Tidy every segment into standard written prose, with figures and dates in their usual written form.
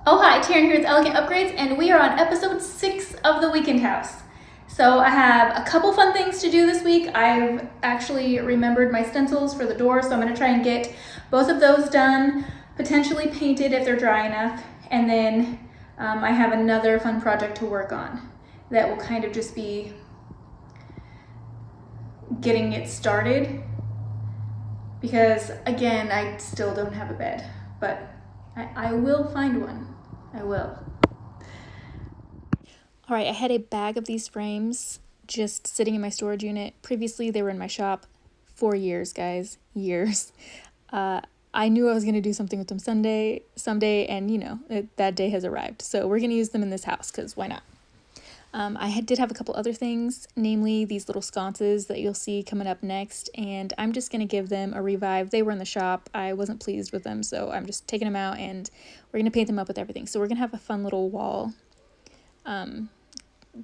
Oh hi, Taryn here with Elegant Upgrades, and we are on episode 6 of The Weekend House. So I have a couple fun things to do this week. I've actually remembered my stencils for the door, so I'm going to try and get both of those done, potentially painted if they're dry enough, and then I have another fun project to work on that will kind of just be getting it started because, again, I still don't have a bed, but I will find one. I will. All right, I had a bag of these frames just sitting in my storage unit. Previously, they were in my shop for years, guys, years. I knew I was going to do something with them someday, and that day has arrived. So we're going to use them in this house because why not? Did have a couple other things, namely these little sconces that you'll see coming up next, and I'm just going to give them a revive. They were in the shop. I wasn't pleased with them, so I'm just taking them out, and we're going to paint them up with everything. So we're going to have a fun little wall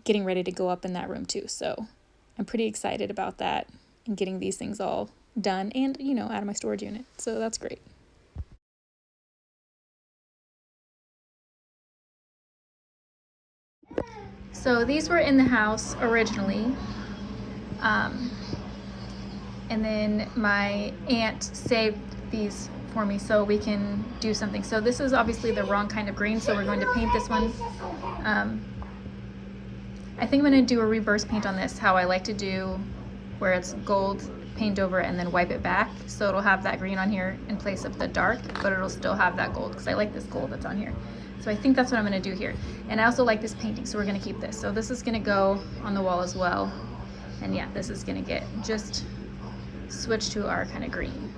getting ready to go up in that room too. So I'm pretty excited about that and getting these things all done and, out of my storage unit. So that's great. So these were in the house originally. And then my aunt saved these for me so we can do something. So this is obviously the wrong kind of green, so we're going to paint this one. I think I'm going to do a reverse paint on this, how I like to do, where it's gold, paint over it, and then wipe it back. So it'll have that green on here in place of the dark, but it'll still have that gold because I like this gold that's on here. So I think that's what I'm going to do here. And I also like this painting, so we're going to keep this. So this is going to go on the wall as well. And yeah, this is going to get just switched to our kind of green.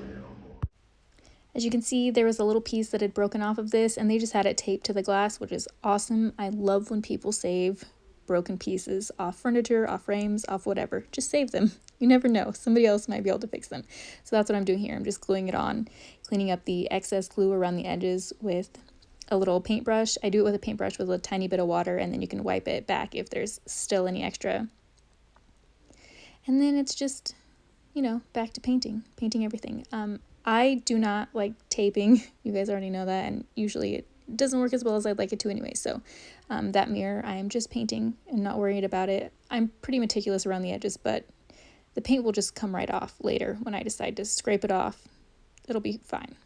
As you can see, there was a little piece that had broken off of this, and they just had it taped to the glass, which is awesome. I love when people save broken pieces off furniture, off frames, off whatever. Just save them. You never know. Somebody else might be able to fix them. So that's what I'm doing here. I'm just gluing it on, cleaning up the excess glue around the edges with a little paintbrush. I do it with a paintbrush with a tiny bit of water, and then you can wipe it back if there's still any extra. And then it's just, back to painting everything. I do not like taping. You guys already know that, and usually it doesn't work as well as I'd like it to anyway. So that mirror, I am just painting and not worried about it. I'm pretty meticulous around the edges, but the paint will just come right off later when I decide to scrape it off. It'll be fine.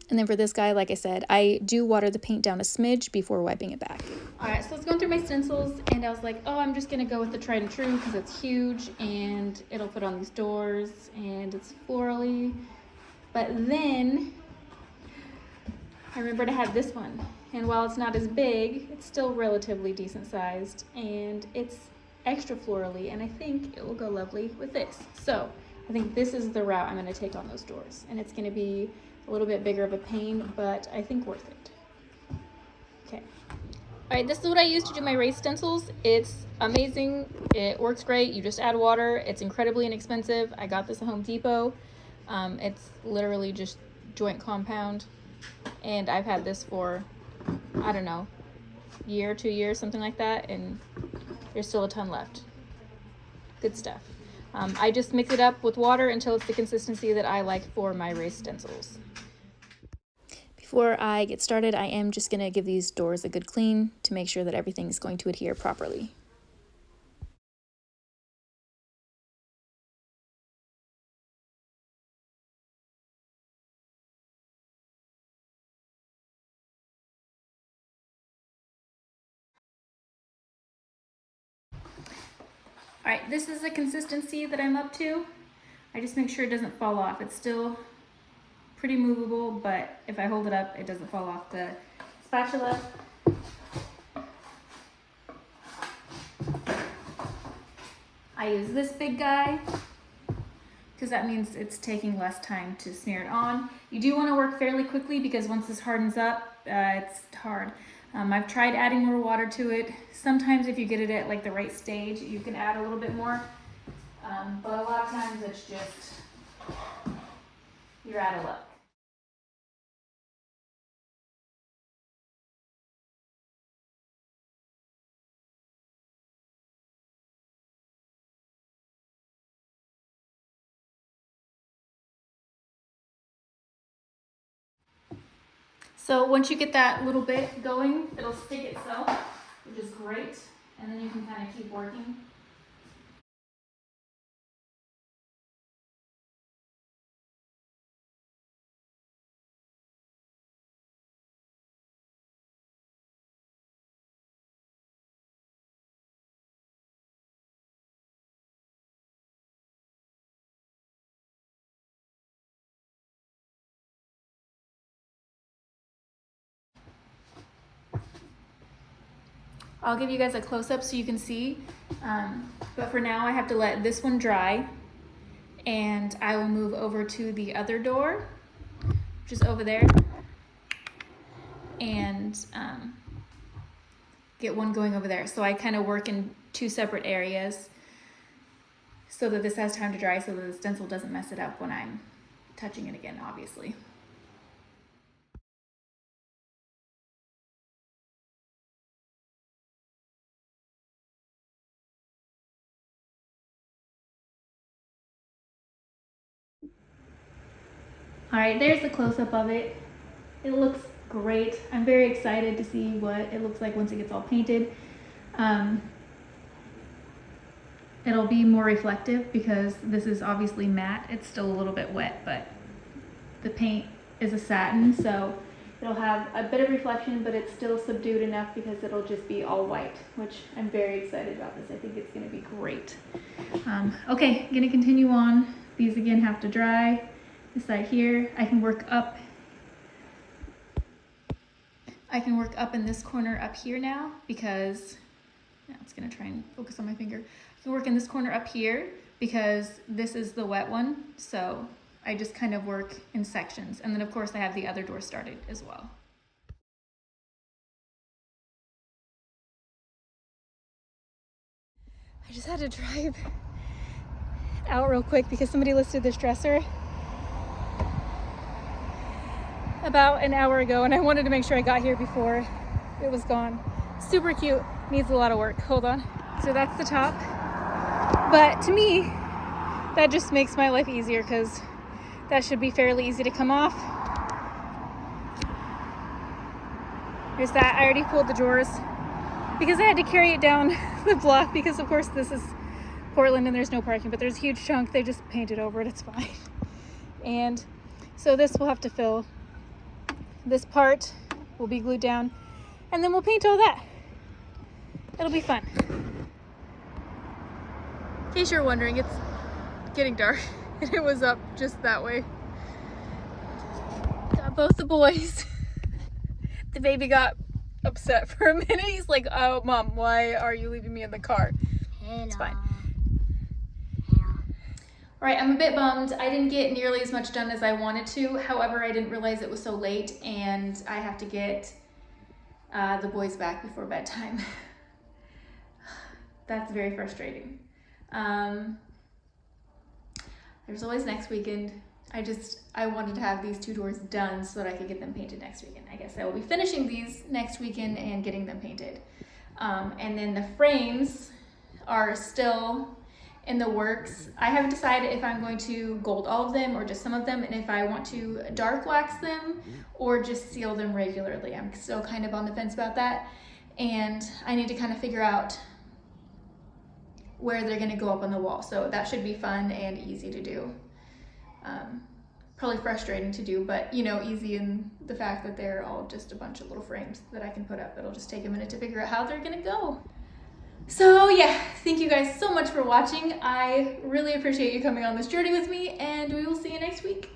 And then for this guy, like I said, I do water the paint down a smidge before wiping it back. All right, so I was going through my stencils, and I was like, oh, I'm just going to go with the tried and true because it's huge, and it'll fit on these doors, and it's florally. But then I remembered I had this one, and while it's not as big, it's still relatively decent sized, and it's extra florally, and I think it will go lovely with this. So I think this is the route I'm going to take on those doors, and it's going to be a little bit bigger of a pain, but I think worth it. Okay. All right, this is what I use to do my raised stencils. It's amazing. It works great. You just add water. It's incredibly inexpensive. I got this at Home Depot. It's literally just joint compound, and I've had this for, I don't know, year, 2 years, something like that, and there's still a ton left. Good stuff. I just mix it up with water until it's the consistency that I like for my raised stencils. Before I get started, I am just going to give these doors a good clean to make sure that everything is going to adhere properly. All right, this is the consistency that I'm up to. I just make sure it doesn't fall off. It's still pretty movable, but if I hold it up, it doesn't fall off the spatula. I use this big guy because that means it's taking less time to smear it on. You do want to work fairly quickly because once this hardens up, it's hard. I've tried adding more water to it. Sometimes if you get it at like the right stage, you can add a little bit more. But a lot of times it's just, you're out of luck. So once you get that little bit going, it'll stick itself, which is great. And then you can kind of keep working. I'll give you guys a close-up so you can see, but for now I have to let this one dry, and I will move over to the other door, which is over there, and get one going over there. So I kind of work in two separate areas so that this has time to dry, so that the stencil doesn't mess it up when I'm touching it again, obviously. All right, there's the close-up of it. It looks great. I'm very excited to see what it looks like once it gets all painted. It'll be more reflective because this is obviously matte. It's still a little bit wet, but the paint is a satin, so it'll have a bit of reflection, but it's still subdued enough because it'll just be all white, which I'm very excited about this. I think it's gonna be great. Okay, gonna continue on. These again have to dry. This side here, I can work up in this corner up here now because, now it's gonna try and focus on my finger. I can work in this corner up here because this is the wet one, so I just kind of work in sections. And then of course I have the other door started as well. I just had to drive out real quick because somebody listed this dresser about an hour ago, and I wanted to make sure I got here before it was gone. Super cute, needs a lot of work. Hold on. So that's the top. But to me, that just makes my life easier because that should be fairly easy to come off. There's that. I already pulled the drawers because I had to carry it down the block because of course this is Portland and there's no parking, but there's a huge chunk. They just painted over it, it's fine. And so this will have to fill. This part will be glued down, and then we'll paint all that. It'll be fun. In case you're wondering, it's getting dark, and it was up just that way. Got both the boys. The baby got upset for a minute. He's like, "Oh, Mom, why are you leaving me in the car?" Hello. It's fine. All right, I'm a bit bummed. I didn't get nearly as much done as I wanted to. However, I didn't realize it was so late and I have to get the boys back before bedtime. That's very frustrating. There's always next weekend. I wanted to have these two doors done so that I could get them painted next weekend. I guess I will be finishing these next weekend and getting them painted. And then the frames are still in the works. I haven't decided if I'm going to gold all of them or just some of them, and if I want to dark wax them or just seal them regularly. I'm still kind of on the fence about that, and I need to kind of figure out where they're gonna go up on the wall. So that should be fun and easy to do. Probably frustrating to do, but you know, easy in the fact that they're all just a bunch of little frames that I can put up. It'll just take a minute to figure out how they're gonna go. So yeah, thank you guys so much for watching. I really appreciate you coming on this journey with me, and we will see you next week.